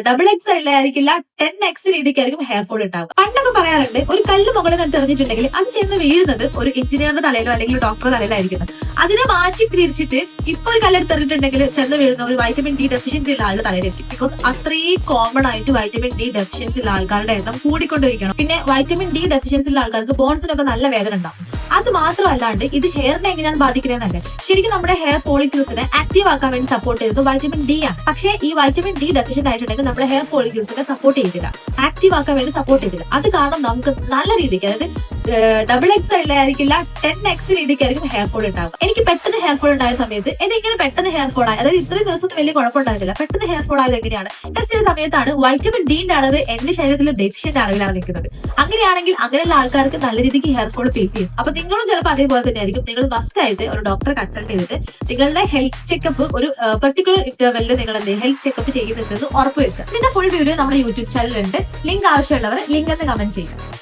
Double X ആയിരിക്കില്ല 10x രീതിക്കായിരിക്കും hair fall ഉണ്ടാവുക. പണ്ടൊക്കെ പറയാറുണ്ട് ഒരു കല്ല് മുകളിൽ കണ്ട് എറിഞ്ഞിട്ടുണ്ടെങ്കിൽ അത് ചെന്ന് വീഴുന്നത് ഒരു എഞ്ചിനീയറിന്റെ തലയിലോ അല്ലെങ്കിൽ ഡോക്ടറുടെ തലയിലായിരിക്കുന്നത്. അതിനെ മാറ്റി തിരിച്ചിട്ട് ഇപ്പൊ ഒരു കല്ലെടുത്ത് എറിഞ്ഞിട്ടുണ്ടെങ്കിൽ ചെന്ന് വീഴുന്ന ഒരു വൈറ്റമിൻ ഡി ഡെഫിഷ്യൻസി ഉള്ള ആളുടെ തലയിലായിരിക്കും. ബിക്കോസ് അത്രയും കോമൺ ആയിട്ട് വൈറ്റമിൻ ഡി ഡെഫിഷ്യൻസി ഉള്ള ആൾക്കാരുടെ എണ്ണം കൂടിക്കൊണ്ടിരിക്കണം. പിന്നെ വൈറ്റമിൻ ഡി ഡെഫിഷ്യൻസി ഉള്ള ആൾക്കാർക്ക് ബോൺസിനൊക്കെ നല്ല വേദന ഉണ്ടാവും. അത് മാത്രമല്ലാണ്ട് ഇത് ഹെയറിനെ എങ്ങനെയാണ് ബാധിക്കുന്നതെന്നല്ലേ, ശരിക്കും നമ്മുടെ ഹെയർ ഫോളിക്കിൾസിനെ ആക്റ്റീവ് ആക്കാൻ വേണ്ടി സപ്പോർട്ട് ചെയ്യുന്നത് വൈറ്റമിൻ ഡി ആണ്. പക്ഷേ ഈ വൈറ്റമിൻ ഡി ഡെഫിഷ്യന്റ് ആയിട്ടുണ്ടെങ്കിൽ നമ്മുടെ ഹെയർ ഫോളിക്കിൾസിനെ സപ്പോർട്ട് ചെയ്തില്ല, ആക്റ്റീവ് ആക്കാൻ വേണ്ടി സപ്പോർട്ട് ചെയ്തില്ല. അത് കാരണം നമുക്ക് നല്ല രീതിക്ക്, അതായത് ഡബിൾ എക്സ് ആയിരിക്കില്ല 10x രീതിക്കായിരിക്കും ഹെയർ ഫോൾ ഉണ്ടാവുക. എനിക്ക് പെട്ടെന്ന് ഹെയർ ഫോൾ ഉണ്ടായ സമയത്ത് ഇതെങ്ങനെ പെട്ടെന്ന് ഹെയർ ഫോൾ ആയി, അതായത് ഇത്രയും ദിവസത്തിന് വലിയ കുഴപ്പമുണ്ടായിരുന്നില്ല, പെട്ടെന്ന് ഹെയർ ഫോൾ ആയത് എങ്ങനെയാണ്? ടെസ്റ്റ് ചെയ്ത സമയത്താണ് വൈറ്റമിൻ ഡിന്റെ അളവ് എന്റെ ശരീരത്തിൽ ഡെഫിഷ്യന്റ് അളവിലാണ് നിൽക്കുന്നത്. അങ്ങനെയാണെങ്കിൽ അങ്ങനെയുള്ള ആൾക്കാർക്ക് നല്ല രീതിക്ക് ഹെയർ ഫോൾ ഫേസ് ചെയ്യും. അപ്പൊ നിങ്ങളും ചിലപ്പോൾ അതേപോലെ തന്നെ ആയിരിക്കും. നിങ്ങൾ മസ്റ്റ് ആയിട്ട് ഒരു ഡോക്ടറെ കൺസൾട്ട് ചെയ്തിട്ട് നിങ്ങളുടെ ഹെൽത്ത് ചെക്കപ്പ് ഒരു പെർട്ടിക്കുലർ ഇന്റർവെല്ലിൽ നിങ്ങൾ ഹെൽത്ത് ചെക്കപ്പ് ചെയ്യുന്നുണ്ടെന്ന് ഉറപ്പുവരുത്തുക. ഇതിന്റെ ഫുൾ വീഡിയോ നമ്മുടെ യൂട്യൂബ് ചാനലിലുണ്ട്. ലിങ്ക് ആവശ്യമുള്ളവർ ലിങ്ക് എന്ന് കമന്റ് ചെയ്യുക.